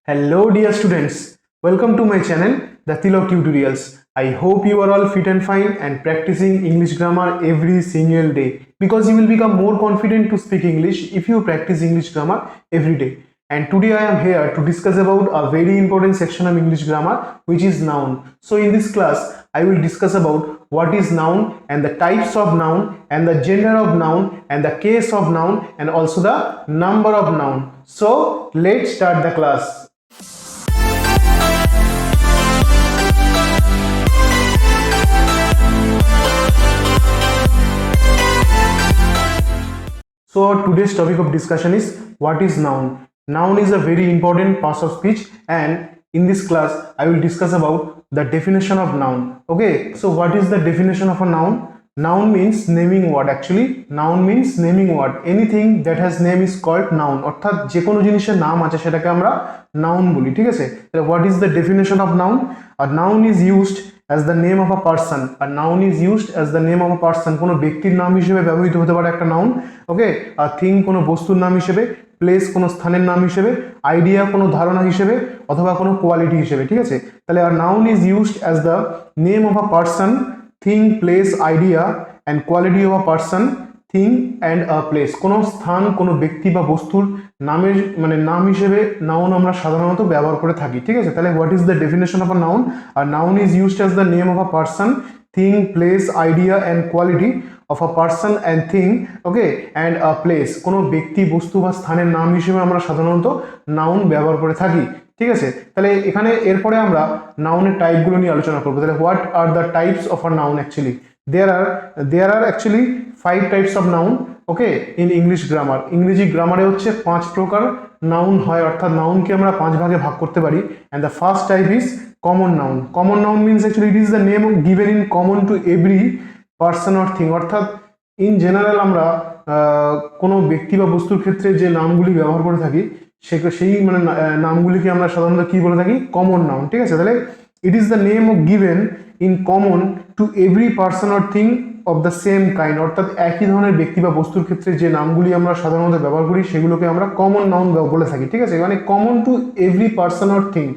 Hello dear students, welcome to my channel The Tilok Tutorials. I hope you are all fit and fine and practicing English grammar every single day because you will become more confident to speak English if you practice English grammar every day. And today I am here to discuss about a very important section of English grammar, which is noun. So in this class I will discuss about what is noun and the types of noun and the gender of noun and the case of noun and also the number of noun. So let's start the class. So today's topic of discussion is what is noun. Noun is a very important part of speech, and in this class I will discuss about the definition of noun. Okay, so what is the definition of a noun? Noun means naming word. Actually noun means naming word. Anything that has name is called noun. অর্থাৎ যে কোনো জিনিসের নাম আছে সেটাকে আমরা noun বলি, ঠিক আছে? তাহলে what is the definition of noun? A noun is used as the name of a person. A noun is used as the name of a person. কোনো ব্যক্তির নাম হিসেবে ব্যবহৃত হতে পারে একটা noun. ওকে, a thing কোনো বস্তুর নাম হিসেবে, place কোনো স্থানের নাম হিসেবে, idea কোনো ধারণা হিসেবে অথবা কোনো কোয়ালিটি হিসেবে, ঠিক আছে? তাহলে a noun is used as the name of a person, thing, place, idea and quality of a person, thing and a place. কোনো স্থান, কোনো ব্যক্তি বা বস্তুর নামের নাম হিসেবে নাউন আমরা সাধারণত ব্যবহার করে থাকি, ঠিক আছে? তাহলে what is the definition of a noun? A noun is used as the name of a person, thing, place, idea and quality of a person and thing, okay, and a place. কোনো ব্যক্তি, বস্তু বা স্থানের নাম হিসেবে আমরা সাধারণত noun ব্যবহার করে থাকি, ঠিক আছে? তাহলে এখানে এরপরে আমরা নাউনের টাইপগুলো নিয়ে আলোচনা করবো। তাহলে what are the types of a noun? Actually there are actually 5 types of noun, okay, in English grammar. ইংরেজি গ্রামারে হচ্ছে 5 প্রকার নাউন হয়, অর্থাৎ নাউনকে আমরা 5 ভাগে ভাগ করতে পারি। And the first type is common noun. Common noun means actually it is the name given in common to every person or thing. অর্থাৎ ইন জেনারেল আমরা কোনো ব্যক্তি বা বস্তুর ক্ষেত্রে যে নামগুলি ব্যবহার করে থাকি সেই নামগুলিকে আমরা সাধারণত কি বলে থাকি? কমন নাউন, ঠিক আছে? তাহলে it is the name given in common to every person or thing of the same kind. অর্থাৎ একই ধরনের ব্যক্তি বা বস্তুর ক্ষেত্রে যে নামগুলি আমরা সাধারণত ব্যবহার করি সেগুলোকে আমরা কমন নাউন বলে থাকি, ঠিক আছে? মানে common to every person or thing,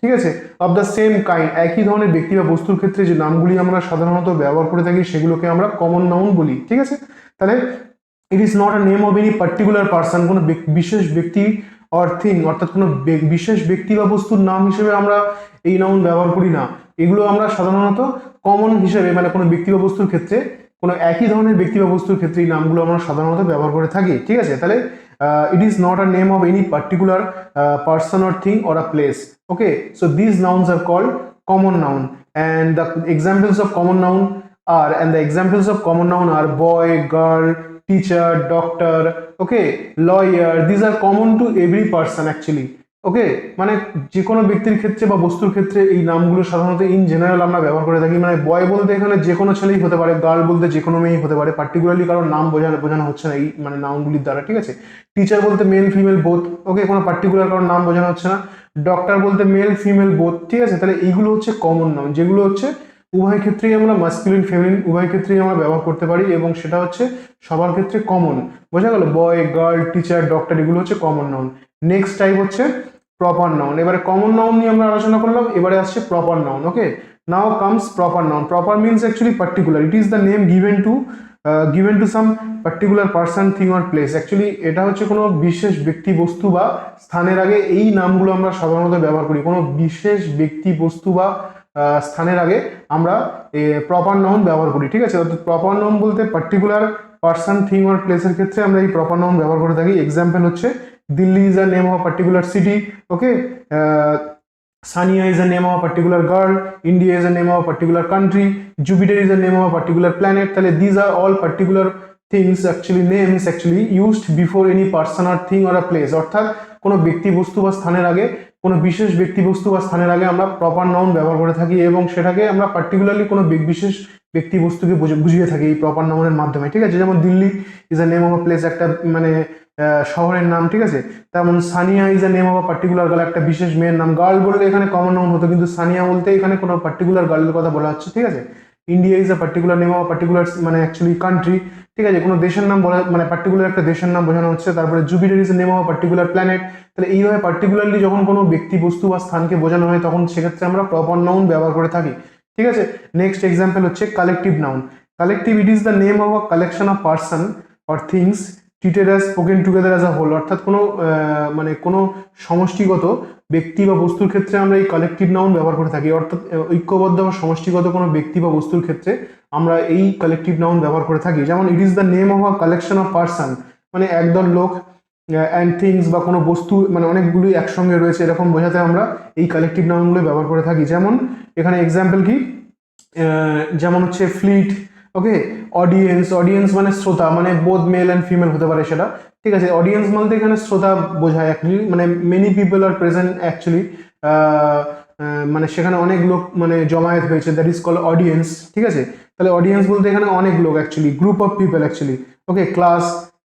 ঠিক আছে, অফ দ্য সেম কাইন্ড। একই ধরনের ব্যক্তি বা বস্তুর ক্ষেত্রে যে নামগুলি আমরা সাধারণত ব্যবহার করে থাকি সেগুলোকে আমরা কমন নাউন বলি, ঠিক আছে? তাহলে it is not a name of any particular person. কোনো বিশেষ ব্যক্তি অর থিং, অর্থাৎ কোনো বিশেষ ব্যক্তি বা বস্তুর নাম হিসেবে আমরা এই নাউন ব্যবহার করি না। এগুলো আমরা সাধারণত কমন হিসেবে, মানে কোনো ব্যক্তি বা বস্তুর ক্ষেত্রে, কোনো একই ধরনের ব্যক্তি বা বস্তুর ক্ষেত্রে এই নামগুলো আমরা সাধারণত ব্যবহার করে থাকি, ঠিক আছে? তাহলে it is not a name of any particular person or thing or a place, okay. So this nouns are called common noun and the examples of common noun are boy, girl, teacher, doctor, okay, lawyer. These are common to every person actually, ওকে। মানে যে কোনো ব্যক্তির ক্ষেত্রে বা বস্তুর ক্ষেত্রে এই নামগুলো সাধারণত ইন জেনারেল আমরা ব্যবহার করে থাকি। মানে বয় বলতে এখানে যে কোনো ছেলেই হতে পারে, গার্ল বলতে যে কোনো মেয়েই হতে পারে, পার্টিকুলারলি কারোর নাম বোঝানো হচ্ছে না এই নাউনগুলির দ্বারা, ঠিক আছে? টিচার বলতে মেল ফিমেল বোথ, ওকে, কোনো পার্টিকুলার কারোর নাম বোঝানো হচ্ছে না। ডক্টর বলতে মেল ফিমেল বোথ, ঠিক আছে? তাহলে এইগুলো হচ্ছে কমন নাউন, যেগুলো হচ্ছে উভয় ক্ষেত্রেই আমরা মাস্কুলিন ফেমিনিন উভয় ক্ষেত্রেই আমরা ব্যবহার করতে পারি এবং সেটা হচ্ছে সবার ক্ষেত্রে কমন। বোঝা গেল? বয়, গার্ল, টিচার, ডক্টর, এগুলো হচ্ছে কমন নাউন। নেক্সট টাইপ হচ্ছে প্রপার নাউন। এবারে কমন নাউন নিয়ে আমরা আলোচনা করলাম, এবারে আসছে proper noun, okay. Now comes proper noun. Proper means actually particular. It is the name given to some particular person, thing or place. Actually এটা হচ্ছে কোনো বিশেষ ব্যক্তি, বস্তু বা স্থানের আগে এই নামগুলো আমরা সাধারণত ব্যবহার করি। কোনো বিশেষ ব্যক্তি, বস্তু বা স্থানের আগে আমরা প্রপার নাউন ব্যবহার করি, ঠিক আছে? অর্থাৎ প্রপার নাউন বলতে পার্টিকুলার পার্সন, থিং অর প্লেসের ক্ষেত্রে আমরা এই প্রপার নাউন ব্যবহার করে থাকি। এক্সাম্পল হচ্ছে Delhi is a name of a particular city, okay, Sania is a name of a particular girl, India is a name of a particular country, Jupiter is a name of a particular planet. তাহলে these are all particular things, actually names actually used before any person or thing or a place. অর্থাৎ কোনো ব্যক্তি, বস্তু বা স্থানের আগে, কোনো বিশেষ ব্যক্তি, বস্তু বা স্থানের আগে আমরা প্রপার নাউন ব্যবহার করে থাকি এবং সেটাকে আমরা পার্টিকুলারলি কোনো বিশেষ ব্যক্তি, বস্তুকে বুঝিয়ে থাকি এই প্রপার নাউনের মাধ্যমে, ঠিক আছে? যেমন Delhi is a name of a place, একটা শহরের নাম, ঠিক আছে? তেমন Sania is a name of a particular girl, একটা বিশেষ মেয়ের নাম। গার্ল বললে এখানে কমন নাউন হতো, কিন্তু সানিয়া বলতে এখানে কোনো পার্টিকুলার গার্লের কথা বলা হচ্ছে, ঠিক আছে? India is a particular name of particular মানে অ্যাকচুয়ালি কান্ট্রি, ঠিক আছে, কোনো দেশের নাম বলা মানে পার্টিকুলার একটা দেশের নাম বোঝানো হচ্ছে। তারপরে Jupiter is name of particular planet. তাহলে এইভাবে পার্টিকুলারলি যখন কোনো ব্যক্তি বস্তু বা স্থানকে বোঝানো হয় তখন সেক্ষেত্রে আমরা প্রপার নাউন ব্যবহার করে থাকি, ঠিক আছে। নেক্সট এক্সাম্পল হচ্ছে collective noun. Collective, it is the name of a collection of person or things treated as spoken together as a whole. অর্থাৎ কোনো মানে কোনো সমষ্টিগত ব্যক্তি বা বস্তুর ক্ষেত্রে আমরা এই কালেকটিভ নাউন ব্যবহার করে থাকি। অর্থাৎ ঐক্যবদ্ধ বা সমষ্টিগত কোনো ব্যক্তি বা বস্তুর ক্ষেত্রে আমরা এই কালেকটিভ নাউন ব্যবহার করে থাকি। যেমন ইট is the name of a collection of person, মানে একদল লোক, অ্যান্ড থিংস বা কোনো বস্তু মানে অনেকগুলি একসঙ্গে রয়েছে এরকম বোঝাতে আমরা এই কালেকটিভ নাউনগুলো ব্যবহার করে থাকি। যেমন এখানে এক্সাম্পল কি, যেমন হচ্ছে ফ্লিট, ওকে, অডিয়েন্স, অডিয়েন্স মানে শ্রোতা, মানে বোথ মেল অ্যান্ড ফিমেল হতে পারে সেটা, ঠিক আছে। অডিয়েন্স বলতে এখানে শ্রোতা বোঝায় অ্যাকচুয়ালি, মানে মেনি পিপল আর প্রেজেন্ট অ্যাকচুয়ালি, মানে সেখানে অনেক লোক মানে জমায়েত হয়েছে, দ্যাট ইজ কল অডিয়েন্স, ঠিক আছে। তাহলে অডিয়েন্স বলতে এখানে অনেক লোক actually, group of people actually, okay. Class,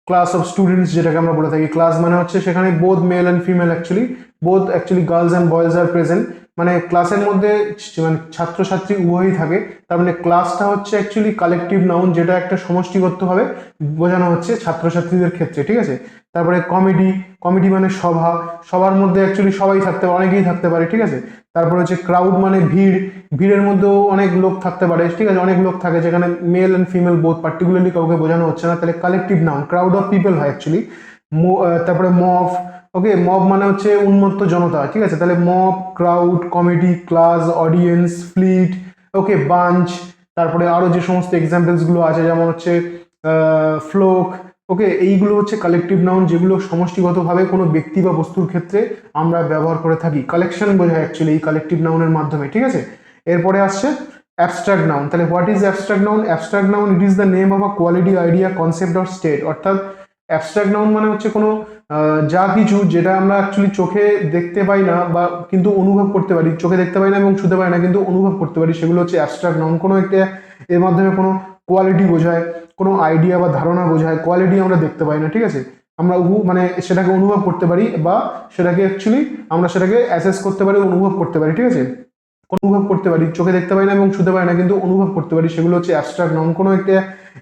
class of students যেটাকে আমরা বলে থাকি। ক্লাস মানে হচ্ছে সেখানে both male and female actually, both actually girls and boys are present, মানে ক্লাসের মধ্যে মানে ছাত্রছাত্রী উভয়ই থাকে। তার মানে ক্লাসটা হচ্ছে অ্যাকচুয়ালি কালেকটিভ নাউন, যেটা একটা সমষ্টিগতভাবে বোঝানো হচ্ছে ছাত্রছাত্রীদের ক্ষেত্রে, ঠিক আছে। তারপরে কমিটি, কমিটি মানে সভা, সবার মধ্যে অ্যাকচুয়ালি সবাই থাকতে পারে, অনেকেই থাকতে পারে, ঠিক আছে। তারপরে হচ্ছে ক্রাউড মানে ভিড়, ভিড়ের মধ্যেও অনেক লোক থাকতে পারে, ঠিক আছে, অনেক লোক থাকে যেখানে male and female both, particularly কাউকে বোঝানো হচ্ছে না, তাহলে collective noun crowd of people হয় অ্যাকচুয়ালি। তারপরে মব, ওকে, মব মানে হচ্ছে উন্মত্ত জনতা, ঠিক আছে। তাহলে mob, crowd, committee, class, audience, fleet, okay, bunch. তারপরে আরো যে সমস্ত এক্সাম্পলস গুলো আছে যেমন হচ্ছে ফ্লোক, ওকে, এইগুলো হচ্ছে কালেকটিভ নাউন যেগুলো সমষ্টিগতভাবে কোনো ব্যক্তি বা বস্তুর ক্ষেত্রে আমরা ব্যবহার করে থাকি। কালেকশন বোঝায় অ্যাকচুয়ালি এই কালেকটিভ নাউনের মাধ্যমে, ঠিক আছে। এরপরে আসছে অ্যাবস্ট্রাক্ট নাউন। তাহলে what is abstract noun? Abstract noun, it is the name of a quality, idea, concept or state. অর্থাৎ অ্যাবস্ট্রাক্ট নাউন মানে হচ্ছে কোনো যা কিছু যেটা আমরা অ্যাকচুয়ালি চোখে দেখতে পাই না বা কিন্তু অনুভব করতে পারি, চোখে দেখতে পাই না এবং ছুতে পাই না কিন্তু অনুভব করতে পারি, সেগুলো হচ্ছে অ্যাবস্ট্রাক্ট নাউন। কোনো একটা এর মাধ্যমে কোনো কোয়ালিটি বোঝায়, কোনো আইডিয়া বা ধারণা বোঝায়, কোয়ালিটি আমরা দেখতে পাই না, ঠিক আছে। আমরা মানে সেটাকে অনুভব করতে পারি বা সেটাকে অ্যাকচুয়ালি আমরা সেটাকে অ্যাসেস করতে পারি, অনুভব করতে পারি, ঠিক আছে। অনুভব করতে পারি, চোখে দেখতে পাই না এবং ছুতে পাই না কিন্তু অনুভব করতে পারি, সেগুলো হচ্ছে অ্যাবস্ট্রাক্ট নাউন। কোনো একটা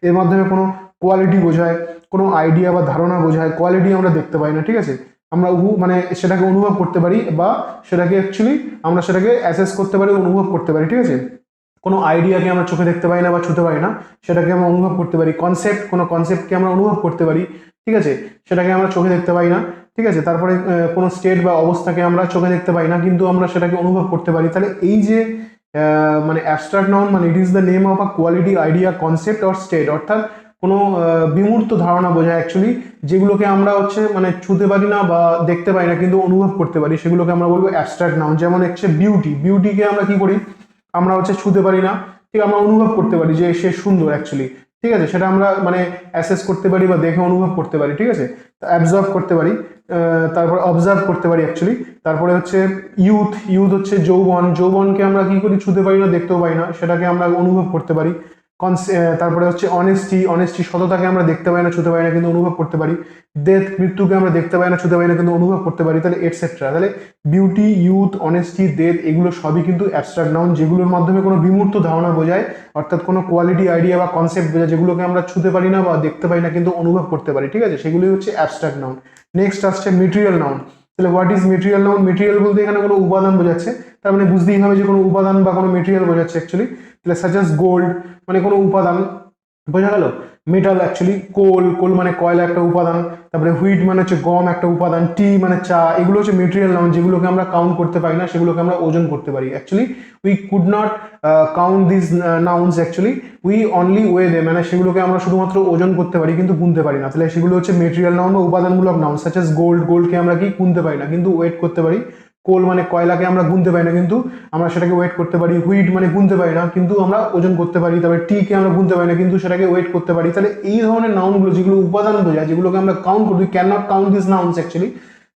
এর মাধ্যমে কোনো কোয়ালিটি বোঝায়, কোনো আইডিয়া বা ধারণা বোঝায়, কোয়ালিটি আমরা দেখতে পাই না, ঠিক আছে। আমরা মানে সেটাকে অনুভব করতে পারি বা সেটাকে অ্যাকচুয়ালি আমরা সেটাকে অ্যাসেস করতে পারি, অনুভব করতে পারি, ঠিক আছে। কোনো আইডিয়াকে আমরা চোখে দেখতে পাই না বা ছুতে পারি না, সেটাকে আমরা অনুভব করতে পারি। কনসেপ্ট, কোনো কনসেপ্টকে আমরা অনুভব করতে পারি, ঠিক আছে, সেটাকে আমরা চোখে দেখতে পাই না, ঠিক আছে। তারপরে কোনো স্টেট বা অবস্থাকে আমরা চোখে দেখতে পাই না কিন্তু আমরা সেটাকে অনুভব করতে পারি। তাহলে এই যে মানে অ্যাবস্ট্রাক্ট নাউন মানে ইট is the name of a quality, idea, concept or state. অর্থাৎ কোনো বিমূর্ত ধারণা বোঝায় অ্যাকচুয়ালি, যেগুলোকে আমরা হচ্ছে মানে ছুতে পারি না বা দেখতে পাই না কিন্তু অনুভব করতে পারি, সেগুলোকে আমরা বলবো অ্যাবস্ট্রাক্ট নাউন। যেমন হচ্ছে বিউটি, বিউটিকে আমরা কি করি, আমরা হচ্ছে ছুতে পারি না, ঠিক, আমরা অনুভব করতে পারি যে সে সুন্দর অ্যাকচুয়ালি, ঠিক আছে, সেটা আমরা মানে অ্যাসেস করতে পারি বা দেখে অনুভব করতে পারি, ঠিক আছে, অ্যাবজর্ভ করতে পারি, তারপর অবজার্ভ করতে পারি অ্যাকচুয়ালি। তারপরে হচ্ছে ইউথ, ইউথ হচ্ছে যৌবন, যৌবনকে আমরা কি করি, ছুতে পারি না, দেখতেও পাই না, সেটাকে আমরা অনুভব করতে পারি। তারপরে হচ্ছে অনেস্টি, অনেস্টি সততাকে আমরা দেখতে পাই না, ছুতে পাই না কিন্তু অনুভব করতে পারি। ডেথ, মৃত্যুকে আমরা দেখতে পাই না, ছুতে পাই না কিন্তু অনুভব করতে পারি। তাহলে এটসেট্রা। তাহলে বিউটি, ইউথ, অনেস্টি, ডেথ এগুলো সবই কিন্তু অ্যাবস্ট্রাক্ট নাউন, যেগুলোর মাধ্যমে কোনো বিমূর্ত ধারণা বোঝায়, অর্থাৎ কোনো কোয়ালিটি, আইডিয়া বা কনসেপ্ট বোঝায়, যেগুলোকে আমরা ছুতে পারি না বা দেখতে পাই না কিন্তু অনুভব করতে পারি, ঠিক আছে, সেগুলোই হচ্ছে অ্যাবস্ট্রাক্ট নাউন। নেক্সট আসছে মেটেরিয়াল নাউন। তাহলে what is material noun? Material বলতে এখানে কোনো উপাদান বোঝাচ্ছে, তার মানে বুঝতেই হবে যে কোনো উপাদান বা কোনো মেটেরিয়াল বোঝাচ্ছে অ্যাকচুয়ালি। তাহলে সাচ আস গোল্ড মানে কোনো উপাদান, বোঝা গেল। মেটাল অ্যাকচুয়ালি কোল, কোল মানে কয়লা একটা উপাদান। তারপরে হুইট মানে হচ্ছে গম একটা উপাদান। টি মানে চা। এগুলো হচ্ছে মেটেরিয়াল নাউন, যেগুলোকে আমরা কাউন্ট করতে পারি না, সেগুলোকে আমরা ওজন করতে পারি actually. We could not count this nouns actually, we only weigh they, মানে সেগুলোকে আমরা শুধুমাত্র ওজন করতে পারি কিন্তু গুনতে পারি না। তাহলে সেগুলো হচ্ছে মেটেরিয়াল নাউন বা উপাদানমূলক নাউন। সাচ এস গোল্ড, গোল্ডকে আমরা কি গুনতে পারি না কিন্তু ওয়েট করতে পারি। কোল মানে কয়লাকে আমরা গুনতে পারি না কিন্তু আমরা সেটাকে ওয়েট করতে পারি। হুইট মানে গুনতে পারি না কিন্তু আমরা ওজন করতে পারি। তারপরে টি কে আমরা গুনতে পারি না কিন্তু সেটাকে ওয়েট করতে পারি। তাহলে এই ধরনের নাউনগুলো যেগুলো উপাদান বোঝায়, যেগুলোকে আমরা কাউন্ট করি, can not count this nouns actually,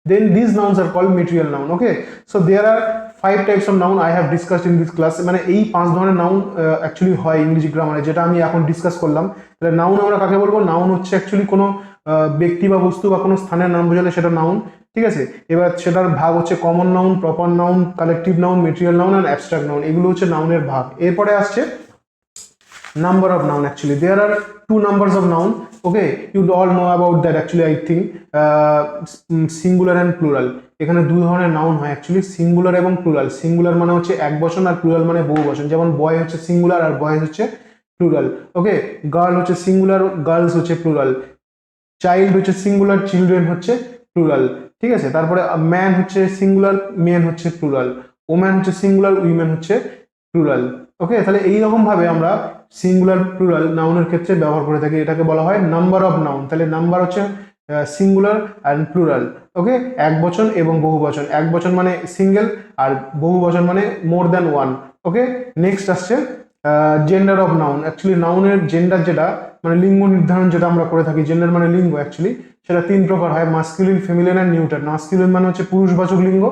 then these nouns are called material noun. Okay, so there are 5 types of noun I have discussed in this class. মানে এই 5 ধরনের নাউন অ্যাকচুয়ালি হয় ইংরেজি গ্রামারে, যেটা আমি এখন ডিসকাস করলাম। তাহলে নাউন আমরা কাকে বলবো? নাউন হচ্ছে অ্যাকচুয়ালি কোনো ব্যক্তি বা বস্তু বা কোনো স্থানের নাম বোঝালে সেটা নাউন, ঠিক আছে। এবার সেটার ভাগ হচ্ছে common noun, proper noun, collective noun, material noun আর অ্যাবস্ট্রাক্ট নাউন। এগুলো হচ্ছে নাউনের ভাগ। এরপরে আসছে number of noun. Actually there are two numbers of noun. Okay, you all know about that. Actually I think singular and plural. এখানে দুই ধরনের নাউন হয় অ্যাকচুয়ালি, সিঙ্গুলার এবং প্লুরাল। সিঙ্গুলার মানে হচ্ছে এক বচন আর প্লুরাল মানে বহু বচন। যেমন বয় হচ্ছে সিঙ্গুলার আর বয়েজ হচ্ছে প্লুরাল। ওকে, গার্ল হচ্ছে সিঙ্গুলার, গার্লস হচ্ছে প্লুরাল। চাইল্ড হচ্ছে সিঙ্গুলার, চিলড্রেন হচ্ছে প্লুরাল। ঠিক আছে, তারপরে ম্যান হচ্ছে সিঙ্গুলার, মেন হচ্ছে প্লুরাল। ওম্যান হচ্ছে সিঙ্গুলার, উইমেন হচ্ছে প্লুরাল। ওকে, তাহলে এইরকম ভাবে আমরা সিঙ্গুলার প্লুরাল নাউনের ক্ষেত্রে ব্যবহার করে থাকি। এটাকে বলা হয় নাম্বার অফ নাউন। তাহলে নাম্বার হচ্ছে সিঙ্গুলার অ্যান্ড প্লুরাল। ওকে, এক বচন এবং বহু বচন। এক বচন মানে সিঙ্গেল আর বহু বচন মানে মোর দ্যান ওয়ান। ওকে, নেক্সট আসছে জেন্ডার অফ নাউন। অ্যাকচুয়ালি নাউনের জেন্ডার যেটা মানে লিঙ্গ নির্ধারণ যেটা আমরা করে থাকি, জেন্ডার মানে লিঙ্গ অ্যাকচুয়ালি, সেটা তিন প্রকার হয়: masculine, feminine and neuter. Masculine মানে হচ্ছে পুরুষবাচক লিঙ্গ,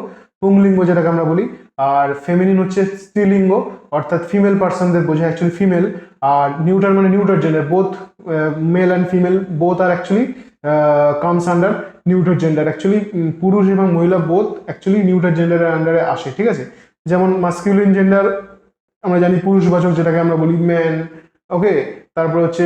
পুংলিঙ্গ যেটাকে আমরা বলি। আর ফেমিনিন হচ্ছে স্ত্রীলিঙ্গ, অর্থাৎ ফিমেল পার্সনদের বোঝায় অ্যাকচুয়ালি ফিমেল। আর নিউটার মানে neuter gender, both male and female both are actually comes under neuter gender. Actually পুরুষ এবং মহিলা বোথ অ্যাকচুয়ালি নিউটার জেন্ডারের আন্ডারে আসে। ঠিক আছে, যেমন মাস্কুলিন জেন্ডার আমরা জানি পুরুষবাচক, যেটাকে আমরা বলি ম্যান। ওকে, তারপর হচ্ছে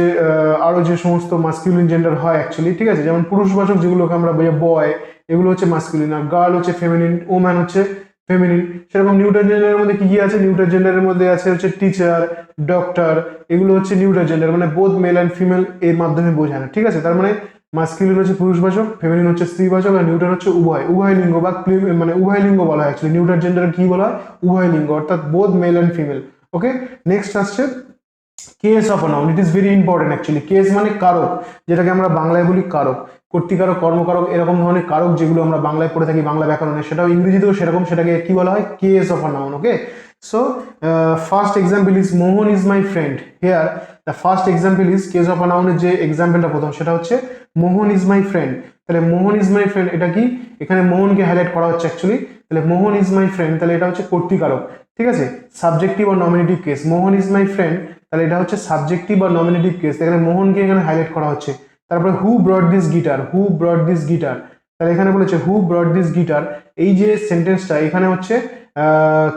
আরো যে সমস্ত মাস্কুলিন জেন্ডার হয় অ্যাকচুয়ালি, ঠিক আছে, যেমন পুরুষবাচক যেগুলোকে আমরা বলি বয়, এগুলো হচ্ছে মাস্কুলিন। আর গার্ল হচ্ছে ফেমিনিন, ওম্যান হচ্ছে ফেমিনিন। সেরকম নিউটার জেন্ডারের মধ্যে কি কি আছে? নিউটার জেন্ডারের মধ্যে আছে হচ্ছে টিচার, ডক্টর, এগুলো হচ্ছে নিউটার জেন্ডার, মানে বোথ মেল অ্যান্ড ফিমেল এর মাধ্যমে বোঝায় না। ঠিক আছে, তার মানে মাস্কুলিন হচ্ছে পুরুষবাচক, ফেমিনিন হচ্ছে স্ত্রীবাচক, আর নিউটার হচ্ছে উভয় লিঙ্গ বা মানে উভয় লিঙ্গ বলা হয় অ্যাকচুয়ালি। নিউটার জেন্ডার কি বলা হয়? উভয় লিঙ্গ, অর্থাৎ both male and female. Okay, next আসছে case of a noun. It is very important actually. Case মানে কারক, যেটাকে আমরা বাংলায় বলি কারক, কর্তৃকারক, কর্মকারক, এরকম ধরনের কারক যেগুলো আমরা বাংলায় পড়ে থাকি বাংলা ব্যাকরণে, সেটাও ইংরেজিতেও সেরকম, সেটাকে কি বলা হয়? Case of a noun. Okay, so first example is Mohan is my friend. Here the first example is case of আ নাউনের যে এক্সাম্পলটা প্রথম, সেটা হচ্ছে মোহন ইজ মাই ফ্রেন্ড। তাহলে মোহন ইজ মাই ফ্রেন্ড এটা কি? এখানে মোহনকে হাইলাইট করা হচ্ছে অ্যাকচুয়ালি। তাহলে মোহন ইজ মাই ফ্রেন্ড, তাহলে এটা হচ্ছে কর্তৃকারক। ঠিক আছে, সাবজেক্টিভ আর nominative case. Mohan is my friend, তাহলে এটা হচ্ছে সাবজেক্টিভ বা নমিনেটিভ কেস। এখানে মোহনকে এখানে হাইলাইট করা হচ্ছে। তারপরে who brought this guitar, who brought this guitar, তাহলে এখানে বলেছে হু ব্রট দিস গিটার। এই যে সেন্টেন্সটা এখানে হচ্ছে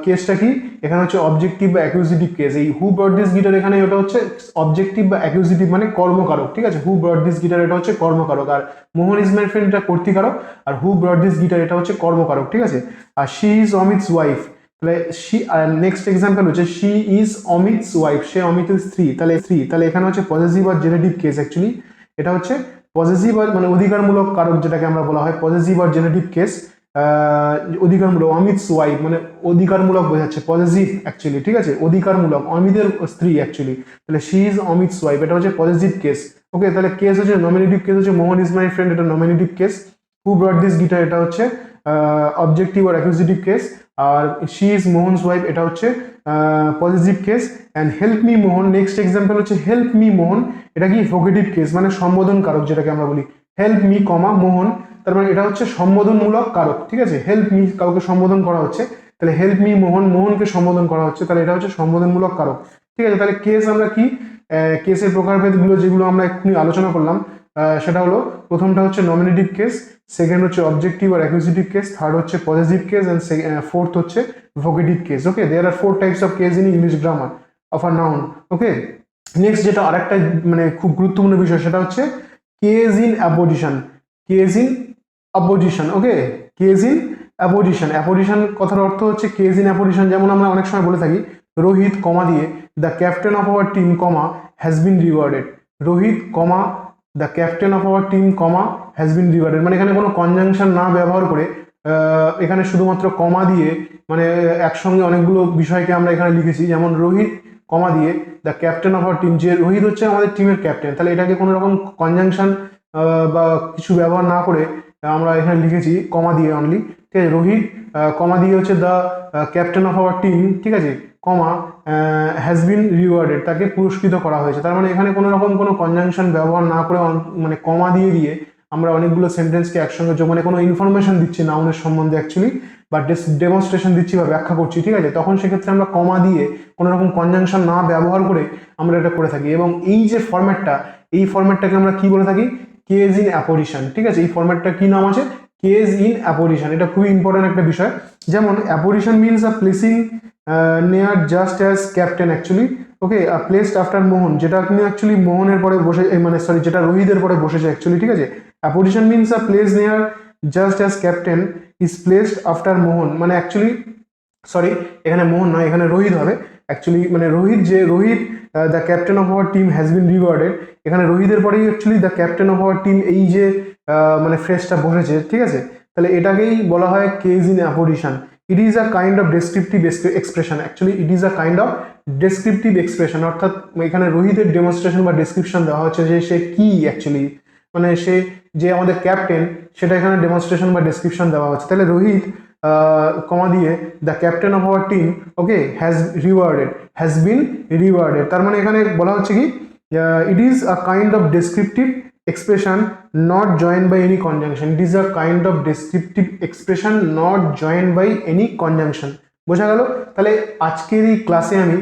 কেসটা কি? এখানে হচ্ছে অবজেক্টিভ বা অ্যাকিউজিটিভ কেস। এই হু ব্রট দিস গিটার এখানে এটা হচ্ছে অবজেক্টিভ বা অ্যাকিউজিটিভ মানে কর্মকারক। ঠিক আছে, হু ব্রট দিস গিটার এটা হচ্ছে কর্মকারক, আর মোহন ইজ মাই ফ্রেন্ড এটা কর্তৃকারক, আর হু ব্রট দিস গিটার এটা হচ্ছে কর্মকারক। ঠিক আছে, আর শি ইজ অমিতস ওয়াইফ, তাহলে শি, নেক্সট এক্সাম্পল হচ্ছে শি ইজ অমিতস ওয়াইফ, সে অমিতের স্ত্রী। তাহলে এখানে হচ্ছে পজেসিভ আর জেনেটিভ কেস অ্যাকচুয়ালি। এটা হচ্ছে পজেসিভ আর মানে অধিকারমূলক কারক, যেটাকে আমরা বলা হয় পজেসিভ আর জেনেটিভ কেস। অধিকারমূলক, অমিতস ওয়াইফ মানে অধিকারমূলক বোঝাচ্ছে, পজেসিভ অ্যাকচুয়ালি। ঠিক আছে, অধিকারমূলক, অমিতের স্ত্রী অ্যাকচুয়ালি। তাহলে শি ইজ অমিতস ওয়াইফ এটা হচ্ছে পজেসিভ কেস। ওকে, তাহলে কেস হচ্ছে নমিনেটিভ কেস হচ্ছে মোহন ইজ মাই ফ্রেন্ড, এটা nominative case. Who brought this guitar এটা হচ্ছে অবজেক্টিভ আর অ্যাকিউজিটিভ কেস। আর শি ইজ মোহনস ওয়াইফ এটা হচ্ছে positive case. And help me Mohan, next example হচ্ছে হেল্প মি মোহন, এটা কি ভোকেটিভ কেস মানে সম্বোধন কারক, যেটাকে আমরা বলি হেল্প মি কমা মোহন, তার মানে এটা হচ্ছে সম্বোধনমূলক কারক। ঠিক আছে, হেল্প মি কাউকে সম্বোধন করা হচ্ছে, তাহলে হেল্প মি মোহন, মোহনকে সম্বোধন করা হচ্ছে, তাহলে এটা হচ্ছে সম্বোধনমূলক কারক। ঠিক আছে, তাহলে কেস আমরা কি কেসের প্রকারভেদগুলো যেগুলো আমরা এক্ষুনি আলোচনা করলাম, সেটা হলো প্রথমটা হচ্ছে নমিনেটিভ কেস, সেকেন্ড হচ্ছে অবজেক্টিভ আর অ্যাকিউজিটিভ কেস, থার্ড হচ্ছে পজিটিভ কেস, এন্ড ফোর্থ হচ্ছে vocative case. Okay, there are 4 types of case in English grammar of a noun. Okay, next যেটা আরেকটা মানে খুব গুরুত্বপূর্ণ বিষয়, সেটা হচ্ছে case in apposition. Case in opposition. Okay, case in apposition. Apposition কথার অর্থ হচ্ছে কেস ইন অ্যাপোজিশন। যেমন আমরা অনেক সময় বলে থাকি রোহিত কমা দিয়ে the captain of our team comma has been rewarded. Rohit comma the captain of our team comma has been rewarded, মানে এখানে কোনো কনজাংশন না ব্যবহার করে এখানে শুধুমাত্র কমা দিয়ে মানে একসঙ্গে অনেকগুলো বিষয়কে আমরা এখানে লিখেছি। যেমন রোহিত কমা দিয়ে the captain of our team, যে রোহিত হচ্ছে আমাদের টিমের ক্যাপ্টেন, তাহলে এটাকে কোনো রকম কনজাংশন বা কিছু ব্যবহার না করে আমরা এখানে লিখেছি কমা দিয়ে অনলি। ঠিক আছে, রোহিত কমা দিয়ে হচ্ছে the captain of our team, ঠিক আছে, কমা হ্যাজ বিন রিওয়ার্ডেড, তাকে পুরস্কৃত করা হয়েছে। তার মানে এখানে কোনো রকম কোনো কনজাংশন ব্যবহার না করে মানে কমা দিয়ে আমরা অনেকগুলো সেন্টেন্সকে একসঙ্গে মানে কোনো ইনফরমেশন দিচ্ছি নাউনের সম্বন্ধে অ্যাকচুয়ালি, বা ডেমনস্ট্রেশন দিচ্ছি বা ব্যাখ্যা করছি। ঠিক আছে, তখন সেক্ষেত্রে আমরা কমা দিয়ে কোনো রকম কনজাংশন না ব্যবহার করে আমরা এটা করে থাকি। এবং এই যে ফরম্যাটটা, এই ফরম্যাটটাকে আমরা কি বলে থাকি? Case in apposition. ঠিক আছে, এই ফরম্যাটটা কি নাম আছে? Case in apposition. এটা খুবই ইম্পর্টেন্ট একটা বিষয়। যেমন apposition means a placing near just as captain actually, okay placed after Mohan, যেটা কিন্তু অ্যাকচুয়ালি মোহনের পরে বসে মানে সরি যেটা রোহিতের পরে বসেছে অ্যাকচুয়ালি, ঠিক আছে। Apposition means a place near just as captain is placed after Mohan, মানে অ্যাকচুয়ালি সরি এখানে মোহন নয়, এখানে রোহিত হবে অ্যাকচুয়ালি, মানে Rohit the captain of our team has been rewarded, এখানে রোহিতের পরেই actually the captain of our team এই যে মানে ফ্রেজটা বসেছে, ঠিক আছে। তাহলে এটাকেই বলা হয় case in apposition. It is a kind of descriptive expression, actually it is a kind of descriptive expression, অর্থাৎ এখানে রোহিতের ডেমনস্ট্রেশন বা ডেসক্রিপশন দেওয়া হচ্ছে যে সে কি অ্যাকচুয়ালি, মানে সে যে আমাদের ক্যাপ্টেন সেটা এখানে ডেমনস্ট্রেশন বা ডেসক্রিপশন দেওয়া হচ্ছে। তাহলে রোহিত কমা দিয়ে the captain of our team okay has been rewarded, তার মানে এখানে বলা হচ্ছে কি it is a kind of descriptive expression not joined by any conjunction. It is a kind of descriptive expression not joined by any conjunction. বোঝা গেল? তাহলে আজকের এই ক্লাসে আমি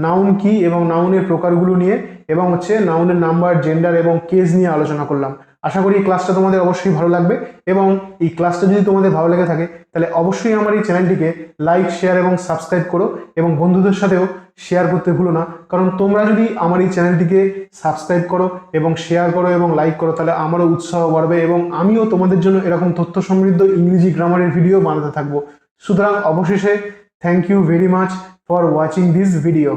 নাউন কি এবং নাউনের প্রকারগুলো নিয়ে এবং হচ্ছে নাউনের নাম্বার, জেন্ডার এবং কেস নিয়ে আলোচনা করলাম। আশা করি এই ক্লাসটা তোমাদের অবশ্যই ভালো লাগবে, এবং এই ক্লাসটা যদি তোমাদের ভালো লেগে থাকে তাহলে অবশ্যই আমার এই চ্যানেলটিকে লাইক, শেয়ার এবং সাবস্ক্রাইব করো, এবং বন্ধুদের সাথেও শেয়ার করতে ভুলো না, কারণ তোমরা যদি আমার এই চ্যানেলটিকে সাবস্ক্রাইব করো এবং শেয়ার করো এবং লাইক করো তাহলে আমারও উৎসাহ বাড়বে, এবং আমিও তোমাদের জন্য এরকম তথ্য সমৃদ্ধ ইংরেজি গ্রামারের ভিডিও বানাতে থাকবো। সুতরাং অবশেষে thank you very much for watching this video.